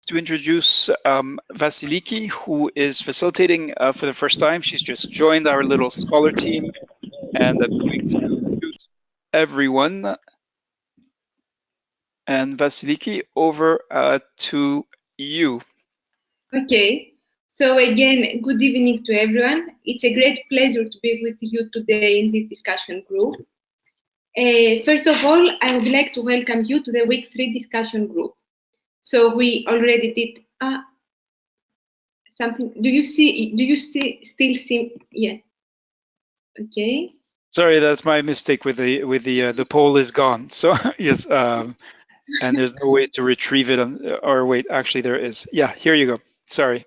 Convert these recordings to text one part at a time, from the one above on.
to introduce Vasiliki, who is facilitating for the first time. She's just joined our little scholar team, and I'm going to introduce everyone. And Vasiliki, over to you. Okay. So again, good evening to everyone. It's a great pleasure to be with you today in this discussion group. First of all, I would like to welcome you to the week 3 discussion group. So we already did something. Do you still see? Yeah. Okay. Sorry, that's my mistake with the poll is gone. So yes, and there's no way to retrieve it. Or wait, actually there is. Yeah, here you go. Sorry.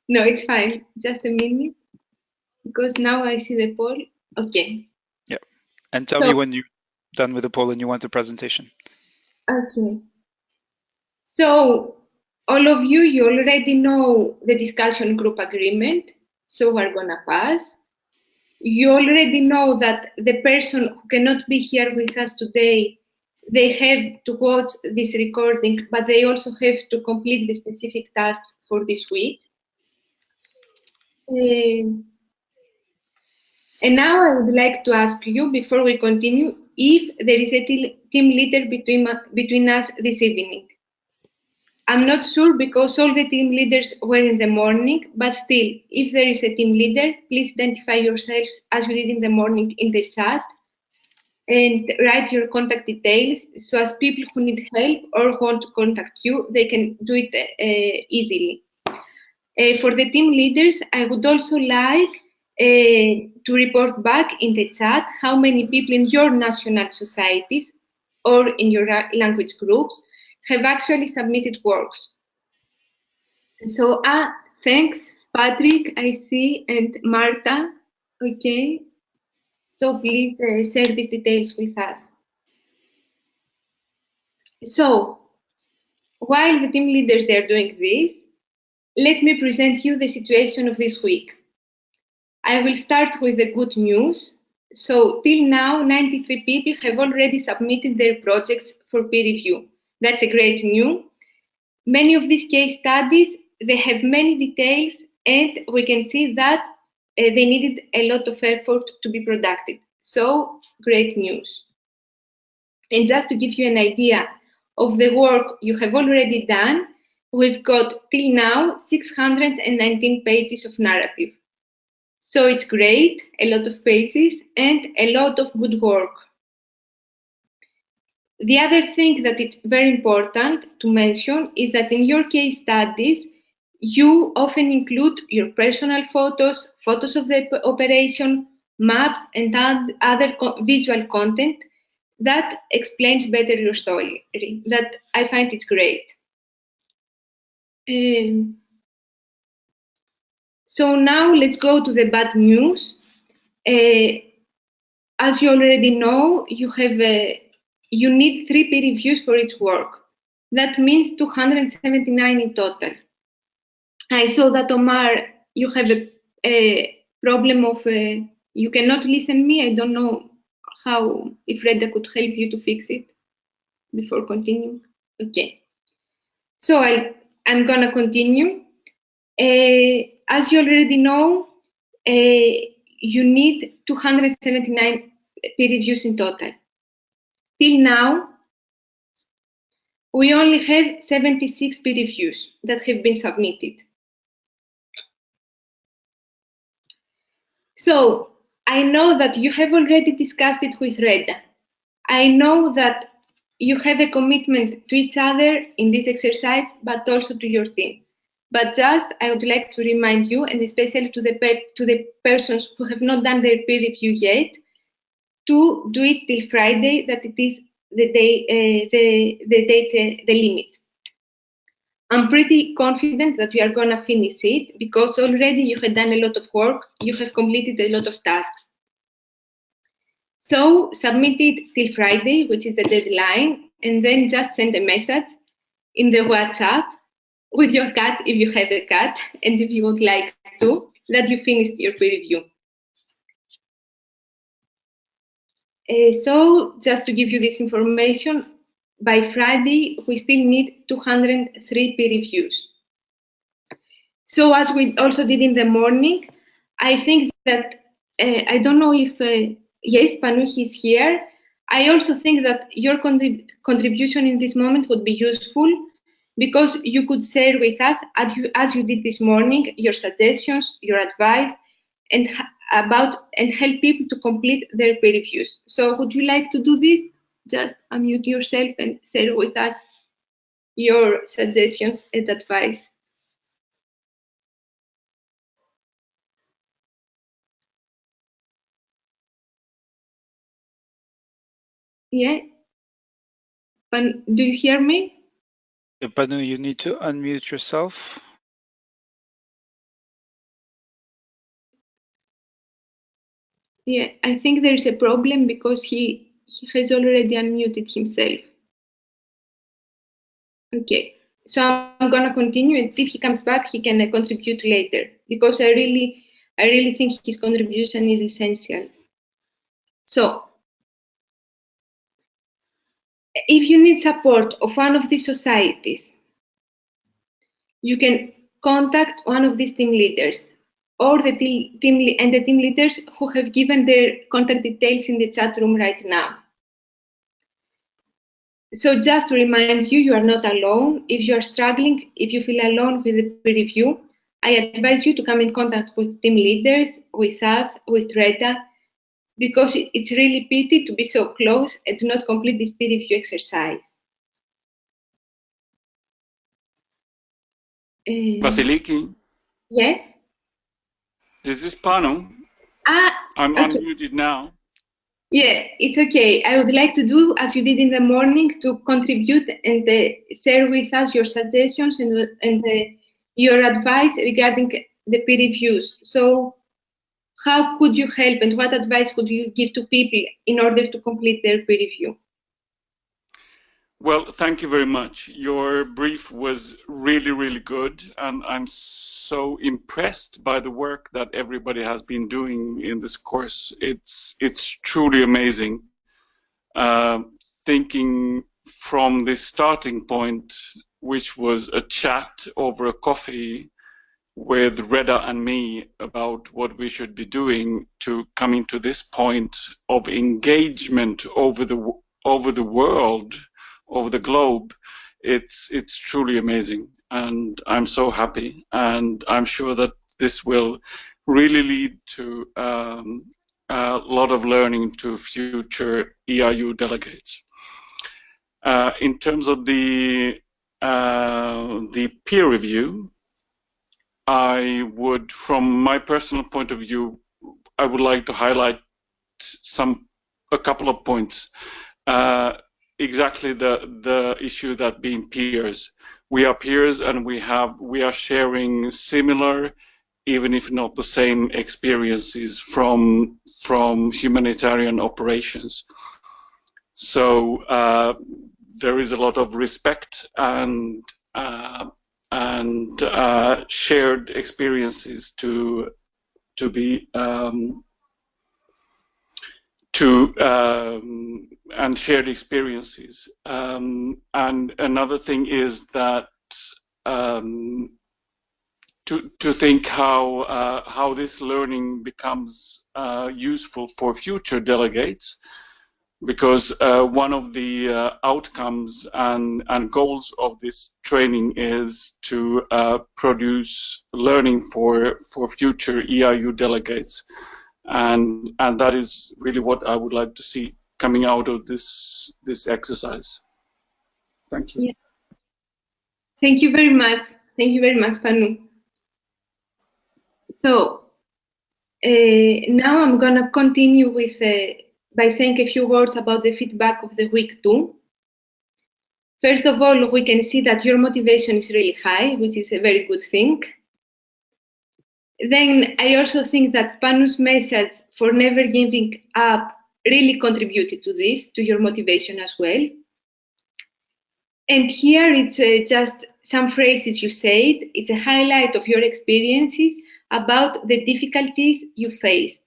No, it's fine. Just a minute, because now I see the poll. Okay. Yeah, and tell me when you're done with the poll and you want a presentation. Okay. So all of you already know the discussion group agreement. So we're gonna pass. You already know that the person who cannot be here with us today, they have to watch this recording, but they also have to complete the specific tasks for this week. And now I would like to ask you, before we continue, if there is a team leader between us this evening. I'm not sure because all the team leaders were in the morning, but still, if there is a team leader, please identify yourselves as you did in the morning in the chat and write your contact details so as people who need help or want to contact you, they can do it easily. For the team leaders, I would also like to report back in the chat how many people in your national societies or in your language groups have actually submitted works. So, thanks, Patrick, I see, and Marta. Okay, so please share these details with us. So, while the team leaders are doing this, let me present you the situation of this week. I will start with the good news. So, till now, 93 people have already submitted their projects for peer review. That's a great news. Many of these case studies, they have many details, and we can see that they needed a lot of effort to be productive. So, great news. And just to give you an idea of the work you have already done, we've got till now 619 pages of narrative. So it's great, a lot of pages and a lot of good work. The other thing that it's very important to mention is that in your case studies, you often include your personal photos, photos of the operation, maps, and other visual content that explains better your story. That I find it's great. So now let's go to the bad news. As you already know, you need 3 peer reviews for each work. That means 279 in total. I saw that, Omar, you have a problem of you cannot listen me. I don't know how, if Reda could help you to fix it before continuing. Okay. So I'm gonna continue. As you already know, you need 279 peer reviews in total. Till now, we only have 76 peer reviews that have been submitted. So I know that you have already discussed it with Reda. I know that you have a commitment to each other in this exercise, but also to your team. But just, I would like to remind you, and especially to the persons who have not done their peer review yet, to do it till Friday, that it is the limit. I'm pretty confident that we are going to finish it because already you have done a lot of work, you have completed a lot of tasks. So submit it till Friday, which is the deadline, and then just send a message in the WhatsApp with your cat, if you have a cat, and if you would like to, that you finished your peer review. So just to give you this information, by Friday, we still need 203 peer reviews. So as we also did in the morning, I think that, I don't know if, yes, Panuhi is here. I also think that your contribution in this moment would be useful because you could share with us, as you did this morning, your suggestions, your advice, and help people to complete their peer reviews. So would you like to do this? Just unmute yourself and share with us your suggestions and advice. Yeah. Do you hear me? Panu, you need to unmute yourself. Yeah, I think there's a problem because he has already unmuted himself. Okay, so I'm gonna continue, and if he comes back, he can contribute later because I really think his contribution is essential. So, if you need support of one of these societies, you can contact one of these team leaders or the team leaders who have given their contact details in the chat room right now. So just to remind you, you are not alone. If you are struggling, if you feel alone with the peer review, I advise you to come in contact with team leaders, with us, with Reta, because it's really pity to be so close and to not complete this peer review exercise. Vasiliki? Yeah? This is Panu. I'm Okay. unmuted now. Yeah, it's okay. I would like to do as you did in the morning to contribute and share with us your suggestions and your advice regarding the peer reviews. So how could you help and what advice could you give to people in order to complete their peer review? Well, thank you very much. Your brief was really, really good, and I'm so impressed by the work that everybody has been doing in this course. It's truly amazing. Thinking from this starting point, which was a chat over a coffee with Reda and me about what we should be doing, to coming to this point of engagement over the world, over the globe, it's truly amazing, and I'm so happy, and I'm sure that this will really lead to a lot of learning to future ERU delegates. In terms of the peer review, I would, from my personal point of view, I would like to highlight a couple of points. Exactly the issue that being peers. We are peers, and we are sharing similar, even if not the same, experiences from humanitarian operations. So there is a lot of respect and shared experiences to be and shared experiences. And another thing is that to think how this learning becomes useful for future delegates, because one of the outcomes and goals of this training is to produce learning for future ERU delegates, and that is really what I would like to see coming out of this exercise. Thank you. Yeah. Thank you very much. Thank you very much, Panu. So now I'm gonna continue with by saying a few words about the feedback of the week 2. First of all, we can see that your motivation is really high, which is a very good thing. Then I also think that Panu's message for never giving up really contributed to this, to your motivation as well. And here it's just some phrases you said. It's a highlight of your experiences about the difficulties you faced,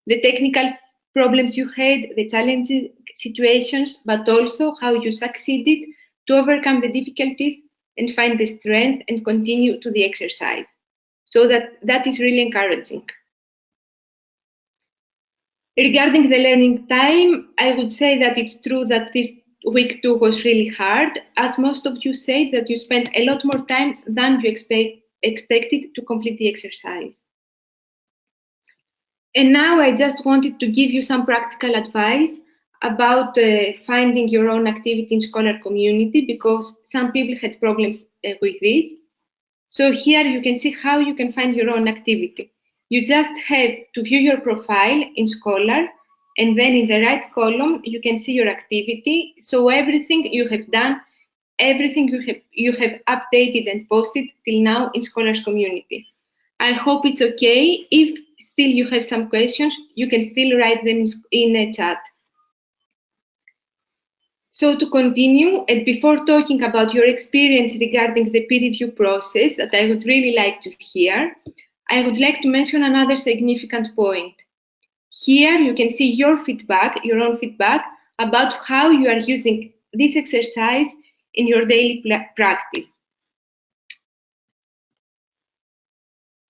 the technical problems you had, the challenges situations, but also how you succeeded to overcome the difficulties and find the strength and continue to the exercise. So that is really encouraging. Regarding the learning time, I would say that it's true that this week 2 was really hard, as most of you said that you spent a lot more time than you expected to complete the exercise. And now I just wanted to give you some practical advice about finding your own activity in Scholar community, because some people had problems with this. So here you can see how you can find your own activity. You just have to view your profile in Scholar, and then in the right column you can see your activity. So everything you have done, everything you have updated and posted till now in Scholars community. I hope it's okay. If still you have some questions, you can still write them in a chat. So to continue, and before talking about your experience regarding the peer review process that I would really like to hear, I would like to mention another significant point. Here you can see your feedback, your own feedback, about how you are using this exercise in your daily practice.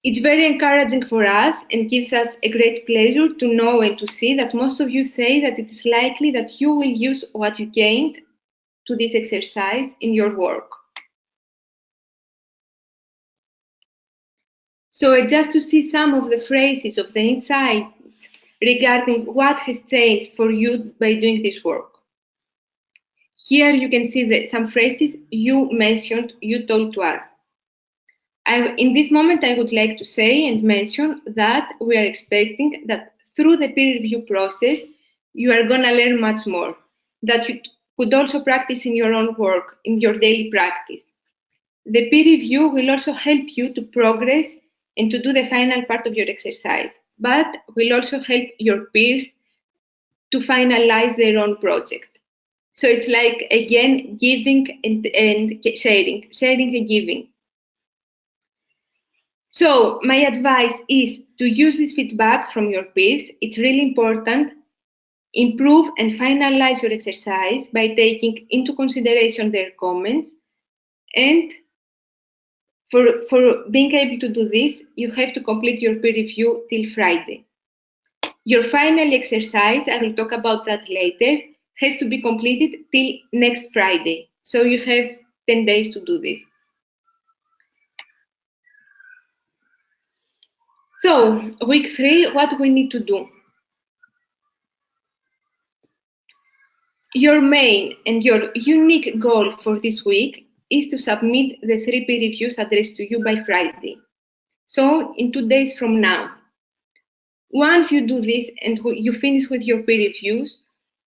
It's very encouraging for us and gives us a great pleasure to know and to see that most of you say that it is likely that you will use what you gained to this exercise in your work. So just to see some of the phrases of the insights regarding what has changed for you by doing this work. Here you can see some phrases you mentioned, you told to us. In this moment, I would like to say and mention that we are expecting that through the peer review process, you are going to learn much more, that you could also practice in your own work, in your daily practice. The peer review will also help you to progress and to do the final part of your exercise, but will also help your peers to finalize their own project. So it's like, again, giving and sharing and giving. So my advice is to use this feedback from your peers. It's really important. Improve and finalize your exercise by taking into consideration their comments. And for being able to do this, you have to complete your peer review till Friday. Your final exercise, I will talk about that later, has to be completed till next Friday. So you have 10 days to do this. So, week 3, what we need to do? Your main and your unique goal for this week is to submit the 3 peer reviews addressed to you by Friday. So, in 2 days from now. Once you do this and you finish with your peer reviews,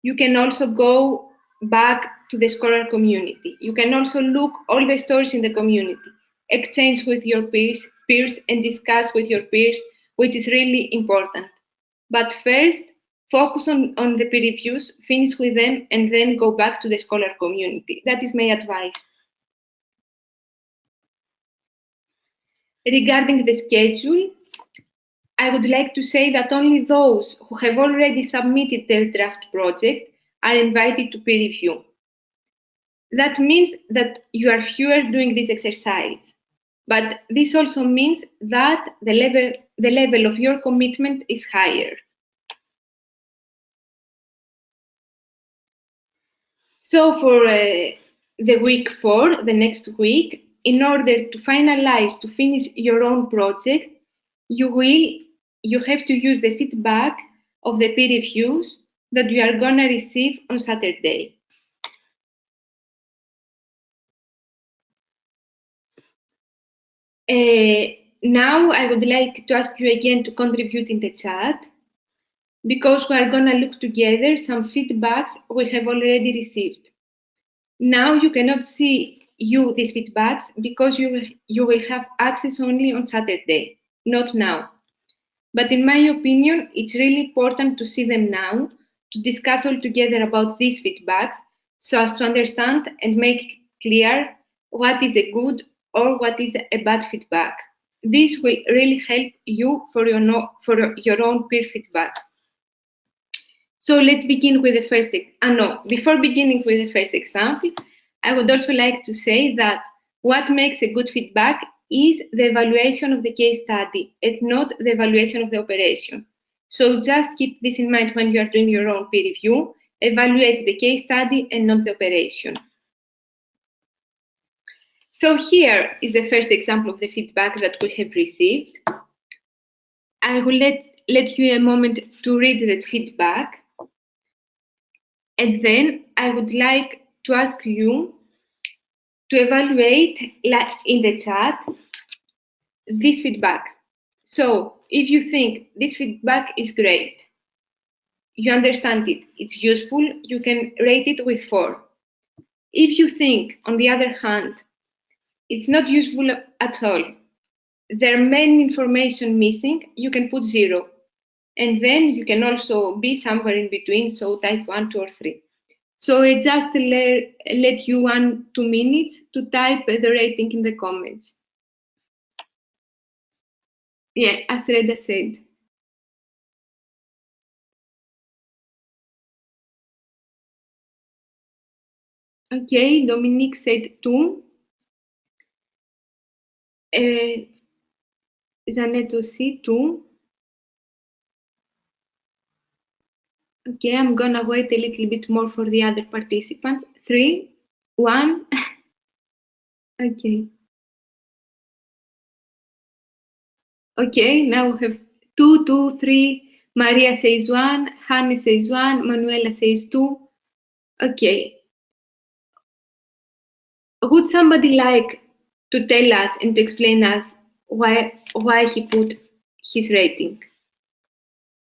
you can also go back to the Scholar community. You can also look all the stories in the community, exchange with your peers and discuss with your peers, which is really important. But first, focus on the peer reviews, finish with them, and then go back to the Scholar community. That is my advice. Regarding the schedule, I would like to say that only those who have already submitted their draft project are invited to peer review. That means that you are fewer doing this exercise, but this also means that the level of your commitment is higher. So for the week 4, the next week, in order to finalize, to finish your own project, you have to use the feedback of the peer reviews that you are going to receive on Saturday. Now I would like to ask you again to contribute in the chat, because we are going to look together some feedbacks we have already received. Now you cannot see these feedbacks because you will have access only on Saturday, not now. But in my opinion, it's really important to see them now, to discuss all together about these feedbacks, so as to understand and make clear what is a good or what is a bad feedback. This will really help you for your own peer feedbacks. So let's begin with the first, before beginning with the first example, I would also like to say that what makes a good feedback is the evaluation of the case study and not the evaluation of the operation. So just keep this in mind when you are doing your own peer review. Evaluate the case study and not the operation. So here is the first example of the feedback that we have received. I will let you a moment to read the feedback. And then I would like to ask you to evaluate in the chat this feedback. So if you think this feedback is great, you understand it, it's useful, you can rate it with 4. If you think, on the other hand, it's not useful at all, there are many information missing, you can put 0. And then you can also be somewhere in between, so type 1, 2, or 3. So I just let you 1-2 minutes to type the rating in the comments. Yeah, as Reda said. Okay, Dominique said 2. Jeannette aussi 2. Okay, I'm gonna wait a little bit more for the other participants. 3, 1. Okay. Okay, now we have 2, 2, 3. Maria says 1. Hanne says 1. Manuela says 2. Okay. Would somebody like to tell us and to explain us why he put his rating?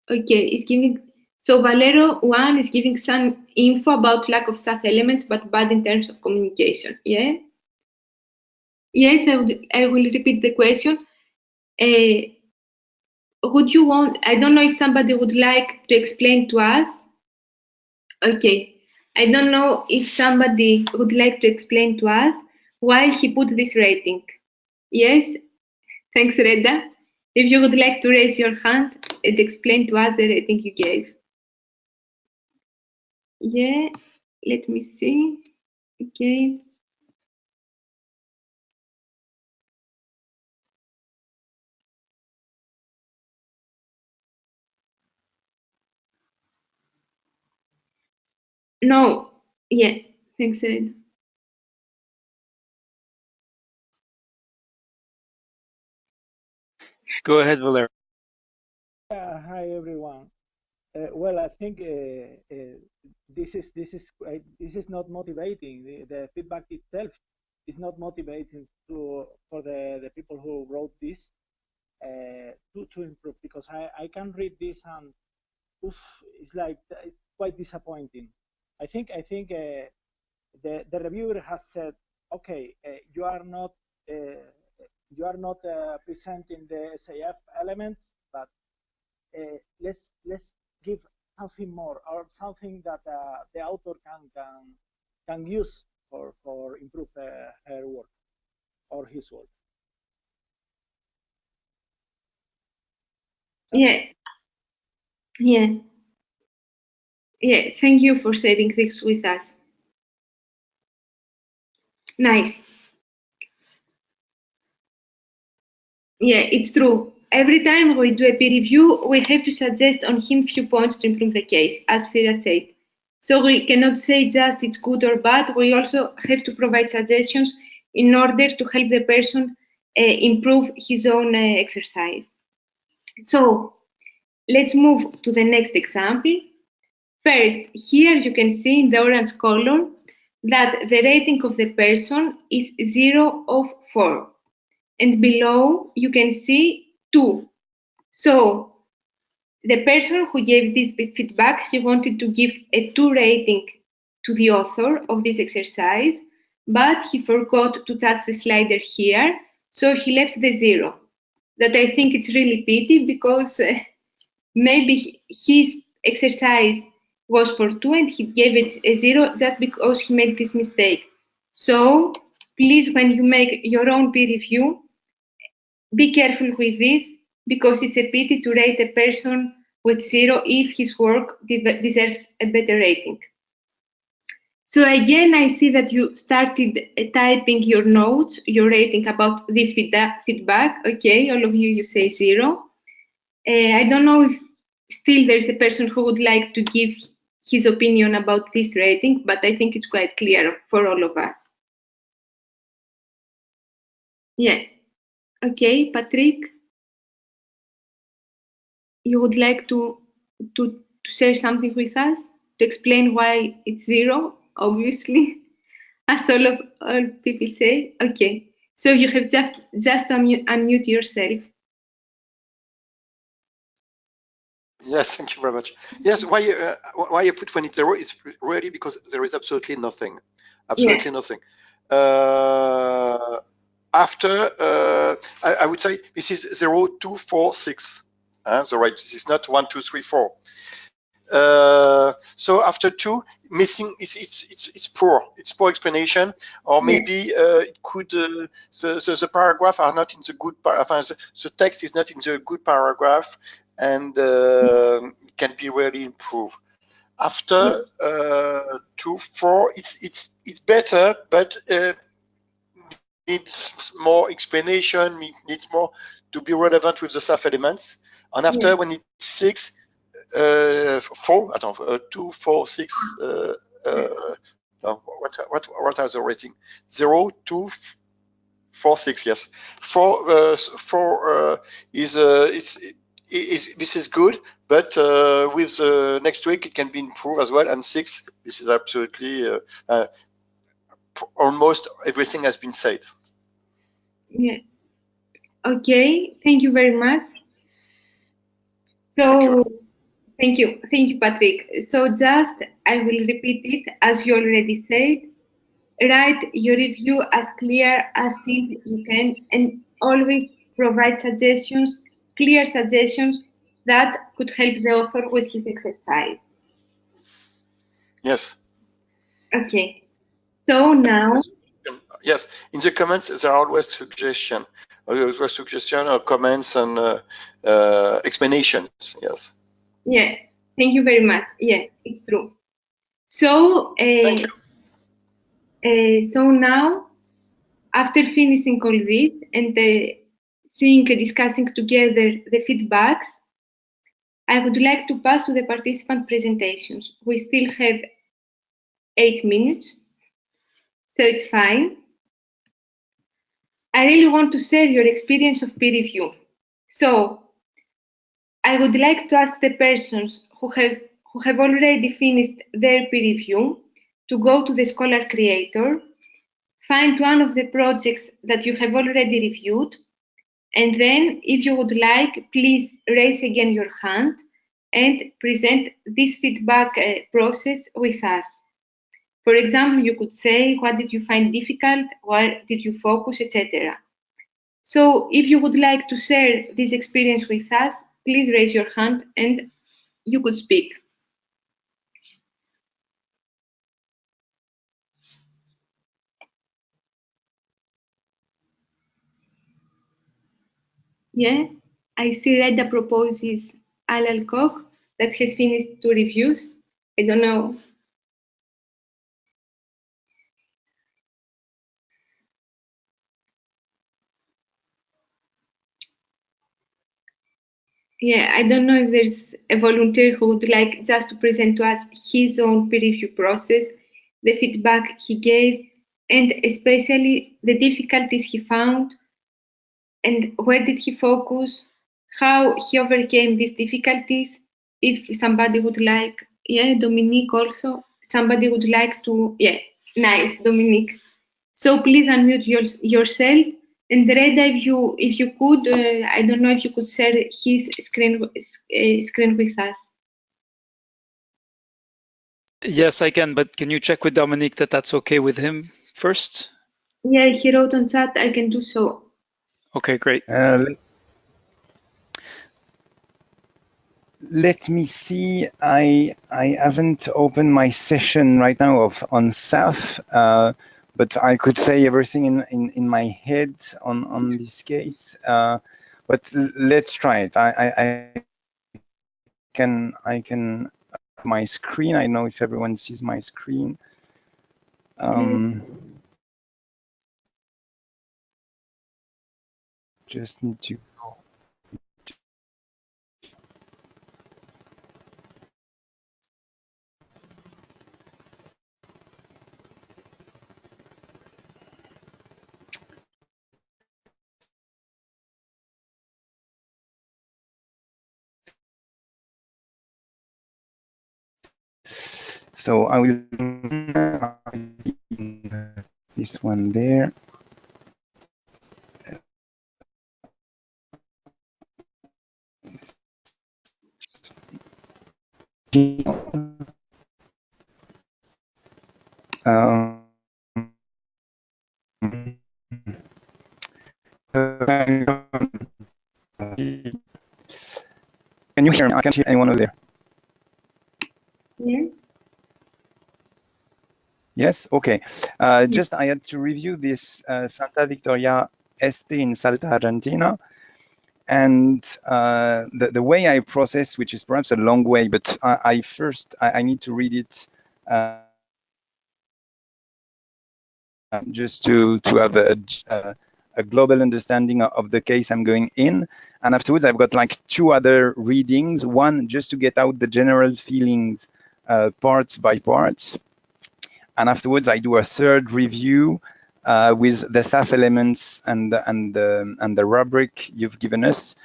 Okay, it's giving. So Valero 1 is giving some info about lack of staff elements, but bad in terms of communication. Yeah. Yes, I will repeat the question. Would you want? I don't know if somebody would like to explain to us. Okay. I don't know if somebody would like to explain to us why he put this rating. Yes. Thanks, Reda. If you would like to raise your hand and explain to us the rating you gave. Yeah, let me see. Okay. No. Yeah, thanks, Reda. Go ahead, Valera. Hi everyone. Well, I think this is not motivating. The feedback itself is not motivating for the people who wrote this to improve, because I can read this and oof, it's like quite disappointing. I think the reviewer has said, okay, you are not presenting the SAF elements, but let's give something more, or something that the author can use for improve her work or his work. Yeah. Yeah. Yeah, thank you for sharing this with us. Nice. Yeah, it's true. Every time we do a peer review, we have to suggest on him few points to improve the case, as Fira said. So we cannot say just it's good or bad. We also have to provide suggestions in order to help the person improve his own exercise. So let's move to the next example. First, here you can see in the orange color that the rating of the person is 0 of 4. And below you can see 2. So the person who gave this feedback, he wanted to give a 2 rating to the author of this exercise, but he forgot to touch the slider here, so he left the 0. That I think it's really pity, because maybe his exercise was for 2 and he gave it a 0 just because he made this mistake. So please, when you make your own peer review, be careful with this, because it's a pity to rate a person with 0 if his work deserves a better rating. So again, I see that you started typing your notes, your rating about this feedback. Okay, all of you say 0. I don't know if still there's a person who would like to give his opinion about this rating, but I think it's quite clear for all of us. Yeah. Okay, Patrick, you would like to share something with us to explain why it's 0, obviously, as all people say. Okay, so you have just unmute yourself. Yes, thank you very much. Yes, why I put when it's 0 is really because there is absolutely nothing, nothing. After I would say this is 0, 2, 4, 6. So right, this is not 1, 2, 3, 4. So after 2, missing, it's poor. It's poor explanation, or maybe it could the paragraph are not in the good the text is not in the good paragraph, and it can be really improved. After 2, 4, it's better, but needs more explanation. Needs more to be relevant with the SAF elements. And after when it's 6. 4, 2, 4, 6. No, what are the rating? 0, 2, 4, 6. Yes, 4. 4 is this is good, but with next week it can be improved as well. And 6, this is absolutely almost everything has been said. Yeah. Okay. Thank you very much. So. Thank you, Patrick. So just, I will repeat it as you already said. Write your review as clear as simple you can, and always provide suggestions, clear suggestions that could help the author with his exercise. Yes. Okay. So now. Yes, in the comments there are always suggestions, or comments and explanations. Yes. Yeah, thank you very much. Yeah, it's true. So, so now, after finishing all this and discussing together the feedbacks, I would like to pass to the participant presentations. We still have 8 minutes, so it's fine. I really want to share your experience of peer review. So, I would like to ask the persons who have already finished their peer review to go to the Scholar Creator, find one of the projects that you have already reviewed, and then, if you would like, please raise again your hand and present this feedback process with us. For example, you could say, what did you find difficult? Where did you focus, etc. So if you would like to share this experience with us, please raise your hand and you could speak. Yeah, I see Reda proposes Al Alcock that has finished 2 reviews. I don't know. Yeah, I don't know if there's a volunteer who would like just to present to us his own peer review process, the feedback he gave, and especially the difficulties he found, and where did he focus, how he overcame these difficulties. If somebody would like, yeah, Dominique also, somebody would like to, yeah, nice, Dominique. So please unmute yourself. And Reda, if you could, I don't know if you could share his screen with us. Yes, I can, but can you check with Dominique that that's okay with him first? Yeah, he wrote on chat, I can do so. Okay, great. Let me see. I haven't opened my session right now on SAF, but I could say everything in my head on this case. But let's try it. I can my screen. I don't know if everyone sees my screen. Just need to go. So I will this one there. Can you hear me? I can't hear anyone over there. Yeah. Yes, okay. Just I had to review this Santa Victoria Este in Salta, Argentina. And the way I process, which is perhaps a long way, but I need to read it just to have a global understanding of the case I'm going in. And afterwards, I've got like 2 other readings, one just to get out the general feelings parts by parts. And afterwards, I do a 3rd review with the SAF elements and the rubric you've given us.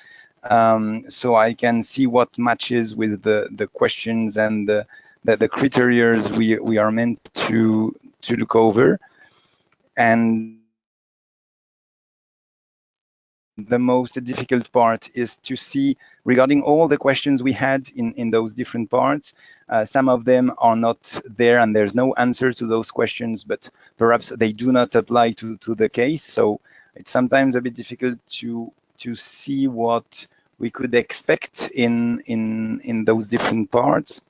So I can see what matches with the questions and the criteria we are meant to look over. And the most difficult part is to see, regarding all the questions we had in those different parts, some of them are not there and there's no answer to those questions, but perhaps they do not apply to the case. So it's sometimes a bit difficult to see what we could expect in those different parts.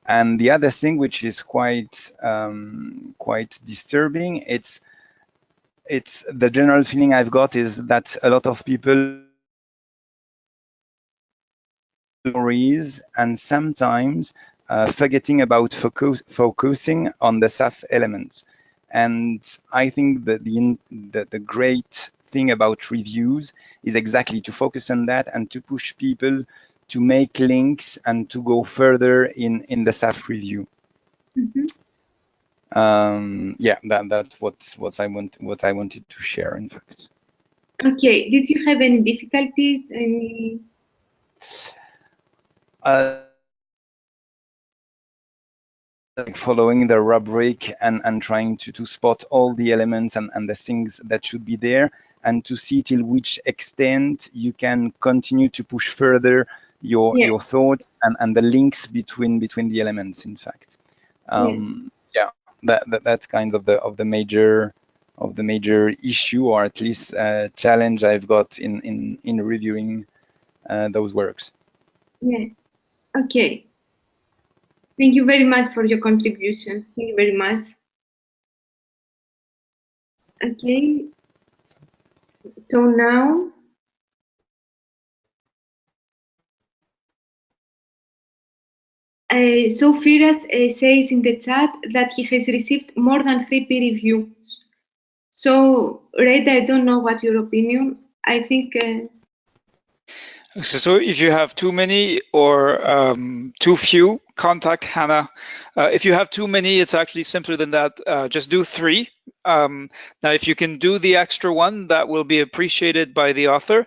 And the other thing, which is quite disturbing, it's the general feeling I've got is that a lot of people stories and sometimes forgetting about focusing on the SAF elements. And I think that the great thing about reviews is exactly to focus on that and to push people to make links and to go further in the SAF review. Yeah, that's what I wanted to share, in fact. Okay. Did you have any difficulties? Like following the rubric and trying to spot all the elements and the things that should be there, and to see till which extent you can continue to push further your thoughts and the links between the elements, in fact. Yeah, that's kind of the major issue, or at least challenge I've got in reviewing those works. Yeah. Okay. Thank you very much for your contribution. Thank you very much. Okay. So now, so Firas says in the chat that he has received more than 3 peer reviews. So, Red, I don't know what's your opinion. I think. So if you have too many or too few, contact Hannah. If you have too many, it's actually simpler than that. Just do 3. Now, if you can do the extra one, that will be appreciated by the author,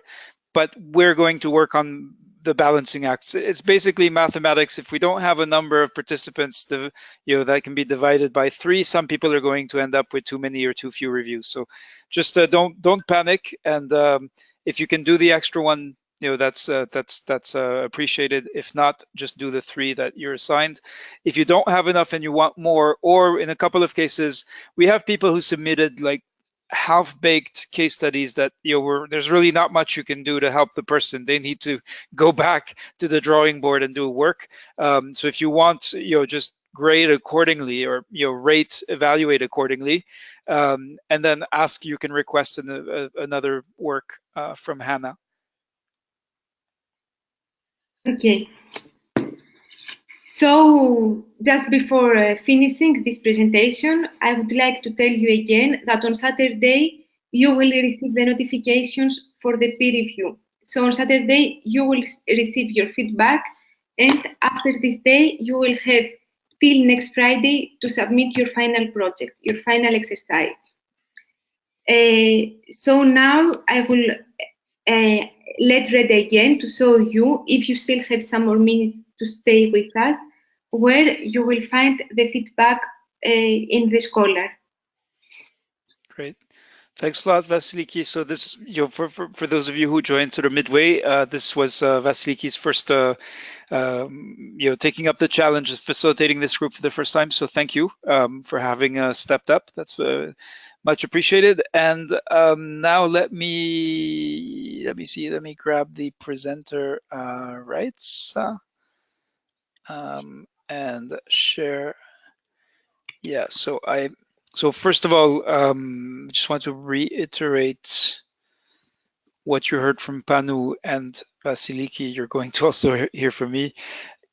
but we're going to work on the balancing acts. It's basically mathematics. If we don't have a number of participants, that can be divided by 3, some people are going to end up with too many or too few reviews. So just don't panic, and if you can do the extra one, that's appreciated. If not, just do the 3 that you're assigned. If you don't have enough and you want more, or in a couple of cases, we have people who submitted like half-baked case studies that there's really not much you can do to help the person. They need to go back to the drawing board and do work. So if you want, just grade accordingly, or evaluate accordingly, and then you can request another work from Hannah. Okay. So just before finishing this presentation, I would like to tell you again that on Saturday, you will receive the notifications for the peer review. So on Saturday, you will receive your feedback, and after this day, you will have till next Friday to submit your final project, your final exercise. So now I will let Reda again to show you, if you still have some more minutes to stay with us, where you will find the feedback in the Scholar. Great. Thanks a lot, Vasiliki. So this, for those of you who joined sort of midway, this was Vasiliki's first, taking up the challenge of facilitating this group for the first time. So thank you for having stepped up. That's much appreciated. And now let me grab the presenter rights and share. Yeah. So first of all, just want to reiterate what you heard from Panu and Vasiliki. You're going to also hear from me.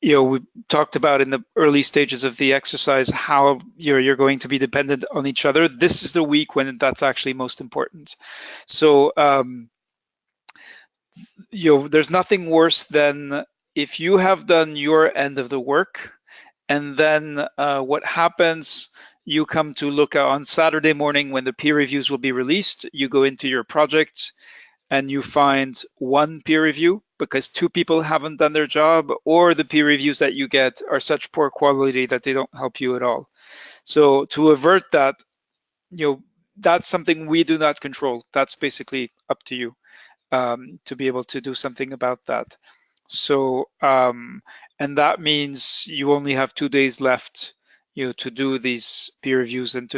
We talked about in the early stages of the exercise how you're going to be dependent on each other. This is the week when that's actually most important. So there's nothing worse than if you have done your end of the work, and then what happens, you come to look on Saturday morning when the peer reviews will be released, you go into your project and you find one peer review because two people haven't done their job, or the peer reviews that you get are such poor quality that they don't help you at all. So to avert that, that's something we do not control. That's basically up to you to be able to do something about that. So, and that means you only have 2 days left, to do these peer reviews, and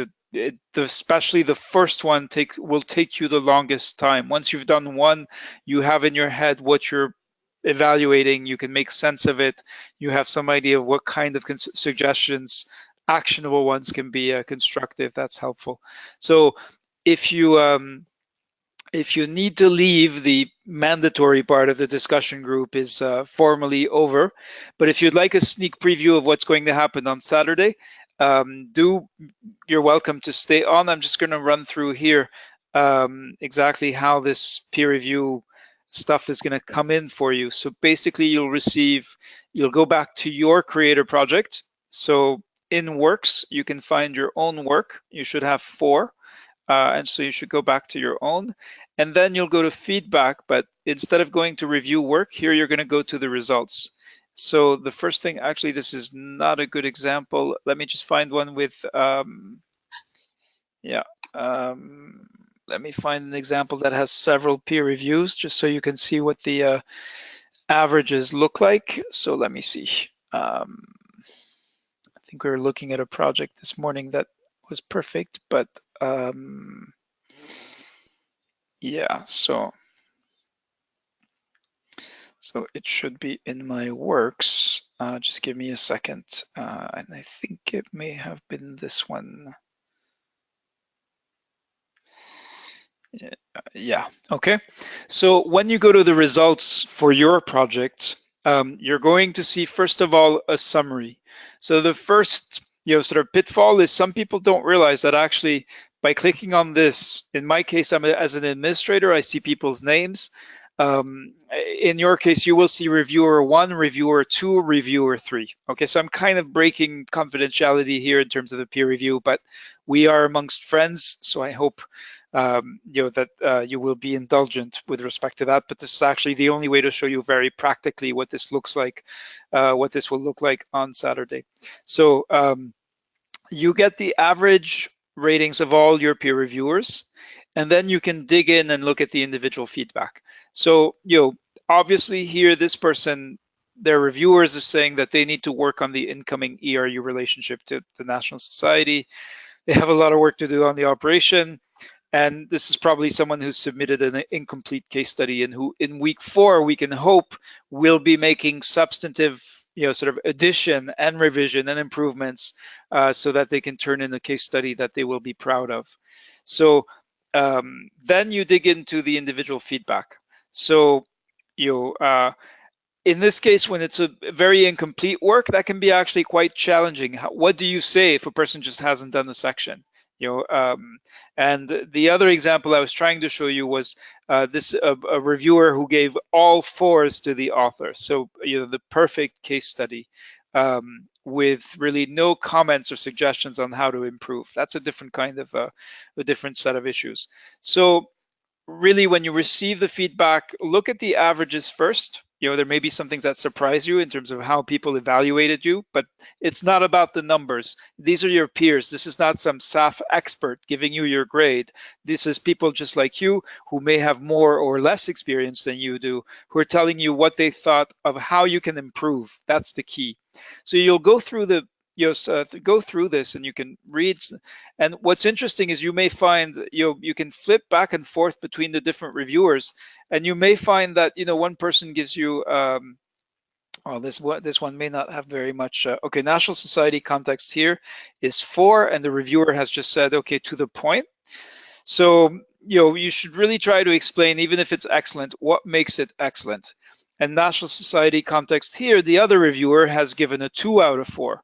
especially the first one will take you the longest time. Once you've done one, you have in your head what you're evaluating, you can make sense of it, you have some idea of what kind of suggestions, actionable ones, can be constructive. That's helpful. So if you need to leave, the mandatory part of the discussion group is formally over. But if you'd like a sneak preview of what's going to happen on Saturday, you're welcome to stay on. I'm just going to run through here exactly how this peer review stuff is going to come in for you. So basically, you'll go back to your creator project. So in Works, you can find your own work. You should have 4. And so you should go back to your own, and then you'll go to feedback, but instead of going to review work, here you're going to go to the results. So the first thing, actually, this is not a good example. Let me just find one with, let me find an example that has several peer reviews, just so you can see what the averages look like. So let me see. I think we were looking at a project this morning that was perfect, but yeah, so it should be in my works. Just give me a second, and I think it may have been this one. Yeah, okay. So when you go to the results for your project, you're going to see, first of all, a summary. So the first sort of pitfall is some people don't realize that actually by clicking on this, in my case, as an administrator, I see people's names. In your case, you will see reviewer 1, reviewer 2, reviewer 3. Okay, so I'm kind of breaking confidentiality here in terms of the peer review, but we are amongst friends, so I hope that you will be indulgent with respect to that. But this is actually the only way to show you very practically what this looks like, what this will look like on Saturday. So you get the average ratings of all your peer reviewers, and then you can dig in and look at the individual feedback. So obviously here, this person, their reviewers are saying that they need to work on the incoming ERU relationship to the National Society. They have a lot of work to do on the operation. And this is probably someone who submitted an incomplete case study, and who in week 4, we can hope, will be making substantive sort of addition and revision and improvements so that they can turn in a case study that they will be proud of. So then you dig into the individual feedback. So in this case, when it's a very incomplete work, that can be actually quite challenging. What do you say if a person just hasn't done a section? And the other example I was trying to show you was a reviewer who gave all 4s to the author. So the perfect case study with really no comments or suggestions on how to improve. That's a different kind of a different set of issues. So really, when you receive the feedback, look at the averages first. There may be some things that surprise you in terms of how people evaluated you, but it's not about the numbers. These are your peers. This is not some SAF expert giving you your grade. This is people just like you who may have more or less experience than you do, who are telling you what they thought of how you can improve. That's the key. So you'll go through go through this and you can read. And what's interesting is you may find you can flip back and forth between the different reviewers, and you may find that one person gives you this one may not have very much. Okay, National Society context here is 4, and the reviewer has just said, okay, to the point. So you should really try to explain, even if it's excellent, what makes it excellent. And National Society context here, the other reviewer has given a 2 out of 4,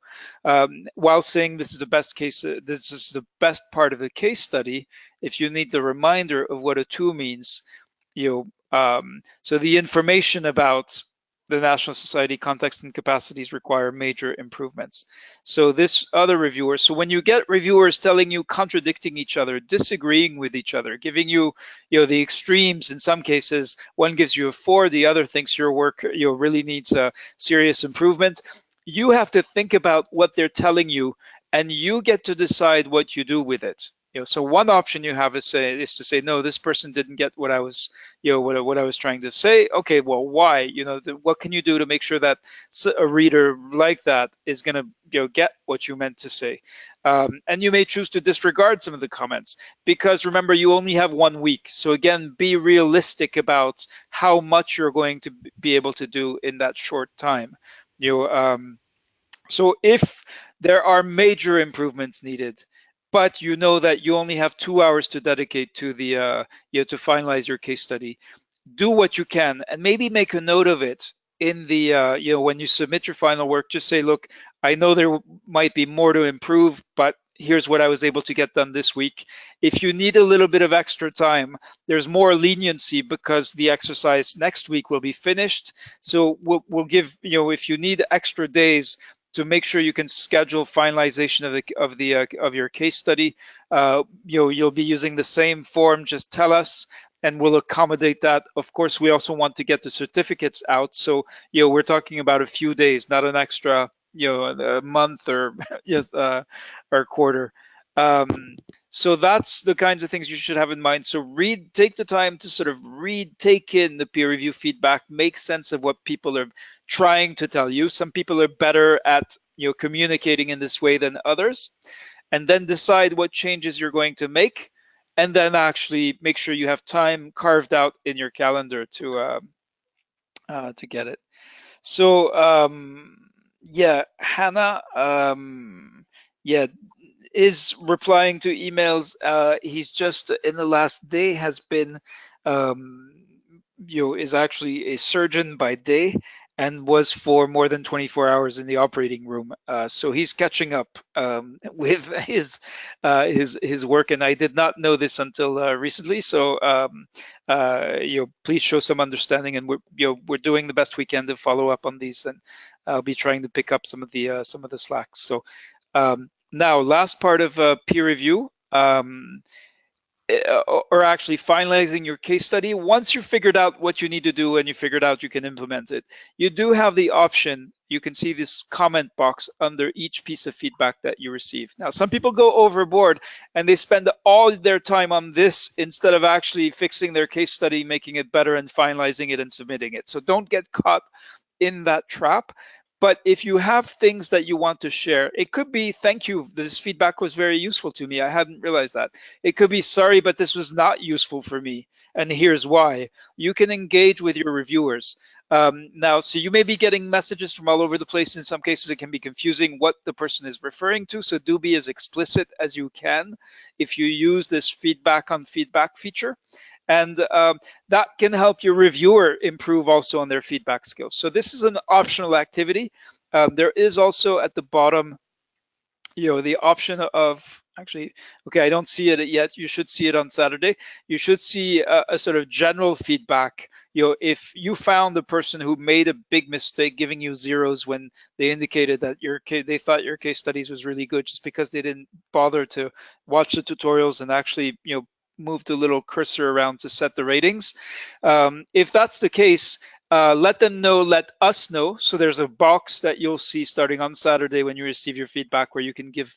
while saying this is the best case. This is the best part of the case study. If you need the reminder of what a 2 means, so the information about the National Society context and capacities require major improvements. So this other reviewer, so when you get reviewers telling you contradicting each other, disagreeing with each other, giving you, the extremes, in some cases, one gives you a 4, the other thinks your work, really needs a serious improvement, you have to think about what they're telling you, and you get to decide what you do with it. So one option you have is to say, no, this person didn't get what I was, what I was trying to say. Okay, well, why? What can you do to make sure that a reader like that is going to, get what you meant to say? And you may choose to disregard some of the comments, because remember, you only have 1 week. So again, be realistic about how much you're going to be able to do in that short time. So if there are major improvements needed, but you know that you only have 2 hours to dedicate to the to finalize your case study, do what you can, and maybe make a note of it in the when you submit your final work. Just say, look, I know there might be more to improve, but here's what I was able to get done this week. If you need a little bit of extra time, there's more leniency because the exercise next week will be finished. So we'll give, if you need extra days to make sure you can schedule finalization of your case study, you'll be using the same form. Just tell us, and we'll accommodate that. Of course, we also want to get the certificates out, so we're talking about a few days, not an extra a month or yes or quarter. So that's the kinds of things you should have in mind. So take the time to sort of take in the peer review feedback, make sense of what people are trying to tell you. Some people are better at communicating in this way than others, and then decide what changes you're going to make, and then actually make sure you have time carved out in your calendar to get it. So yeah, Hannah, is replying to emails. He's just in the last day has been, is actually a surgeon by day and was for more than 24 hours in the operating room. So he's catching up with his work, and I did not know this until recently. So please show some understanding, and we're doing the best we can to follow up on these, and I'll be trying to pick up some of the slacks. So now, last part of peer review. Or actually finalizing your case study. Once you figured out what you need to do and you figured out you can implement it, you do have the option. You can see this comment box under each piece of feedback that you receive. Now, some people go overboard and they spend all their time on this instead of actually fixing their case study, making it better, and finalizing it and submitting it. So don't get caught in that trap. But if you have things that you want to share, it could be, thank you, this feedback was very useful to me, I hadn't realized that. It could be, sorry, but this was not useful for me, and here's why. You can engage with your reviewers. Now, so you may be getting messages from all over the place. In some cases, it can be confusing what the person is referring to, so do be as explicit as you can if you use this feedback on feedback feature. And that can help your reviewer improve also on their feedback skills. So this is an optional activity. There is also at the bottom, the option of, actually, okay, I don't see it yet. You should see it on Saturday. You should see a sort of general feedback. If you found the person who made a big mistake giving you zeros when they indicated that they thought your case studies was really good just because they didn't bother to watch the tutorials and actually, move the little cursor around to set the ratings. If that's the case, let us know. So there's a box that you'll see starting on Saturday when you receive your feedback where you can give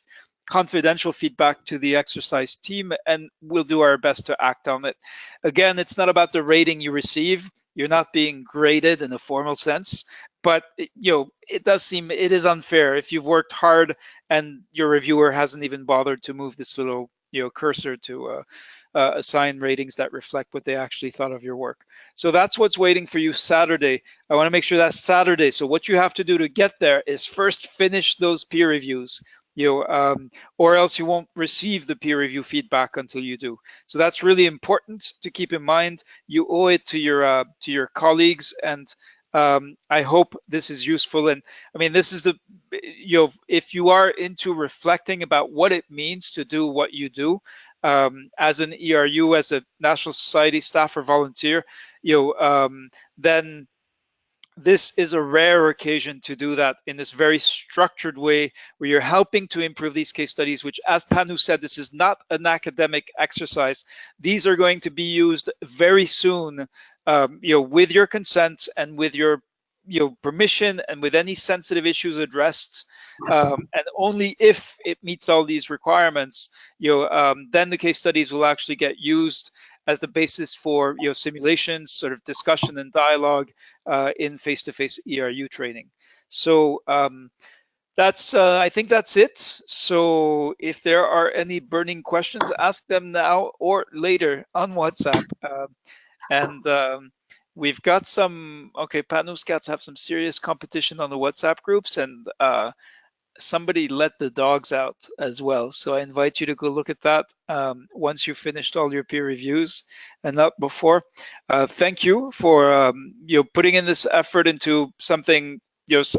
confidential feedback to the exercise team, and we'll do our best to act on it. Again, it's not about the rating you receive. You're not being graded in a formal sense, but it is unfair if you've worked hard and your reviewer hasn't even bothered to move this little cursor to assign ratings that reflect what they actually thought of your work. So that's what's waiting for you Saturday. I want to make sure that's Saturday. So what you have to do to get there is first finish those peer reviews, or else you won't receive the peer review feedback until you do. So that's really important to keep in mind. You owe it to your colleagues, and I hope this is useful. And I mean, this is if you are into reflecting about what it means to do what you do, as an ERU, as a National Society staff or volunteer, then this is a rare occasion to do that in this very structured way where you're helping to improve these case studies, which, as Panu said, this is not an academic exercise. These are going to be used very soon, with your consent and with your permission and with any sensitive issues addressed, and only if it meets all these requirements, then the case studies will actually get used as the basis for simulations, sort of discussion and dialogue in face-to-face ERU training. So I think that's it. So if there are any burning questions, ask them now or later on WhatsApp. We've got some, okay, Panu's cats have some serious competition on the WhatsApp groups, and somebody let the dogs out as well. So I invite you to go look at that once you've finished all your peer reviews and not before. Thank you for putting in this effort into something, this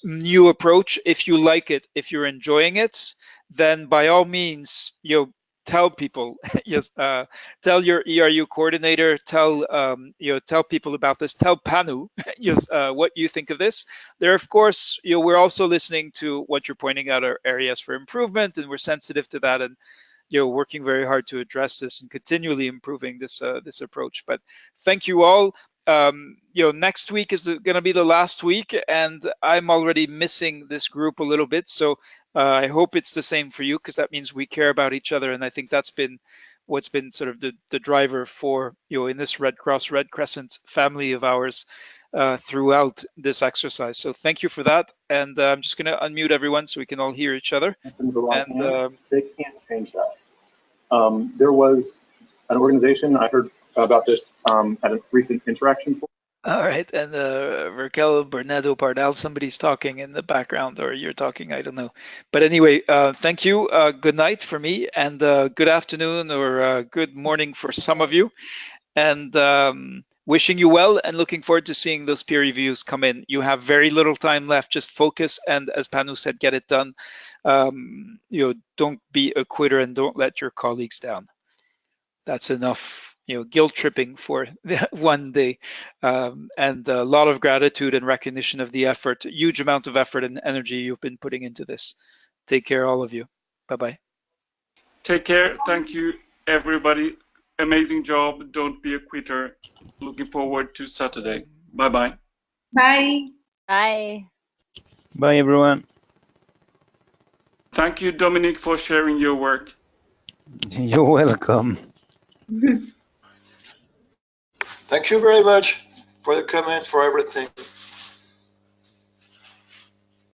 new approach. If you like it, if you're enjoying it, then by all means, tell people. Yes, tell your ERU coordinator. Tell tell people about this. Tell Panu what you think of this. There, of course, we're also listening to what you're pointing out are areas for improvement, and we're sensitive to that, and working very hard to address this and continually improving this this approach. But thank you all. Next week is going to be the last week, and I'm already missing this group a little bit. So I hope it's the same for you, because that means we care about each other, and I think that's been what's been sort of the driver for in this Red Cross Red Crescent family of ours throughout this exercise. So thank you for that, and I'm just going to unmute everyone so we can all hear each other. And they can't change that. There was an organization, I heard about this at a recent interaction. All right, and Raquel Bernardo Pardal, somebody's talking in the background, or you're talking, I don't know. But anyway, thank you. Good night for me, and good afternoon or good morning for some of you. And wishing you well, and looking forward to seeing those peer reviews come in. You have very little time left. Just focus, and as Panu said, get it done. Don't be a quitter, and don't let your colleagues down. That's enough. Guilt tripping for one day, and a lot of gratitude and recognition of the effort, huge amount of effort and energy you've been putting into this. Take care, all of you. Bye-bye. Take care. Thank you, everybody. Amazing job. Don't be a quitter. Looking forward to Saturday. Bye-bye. Bye. Bye. Bye, everyone. Thank you, Dominic, for sharing your work. You're welcome. Thank you very much for the comments, for everything.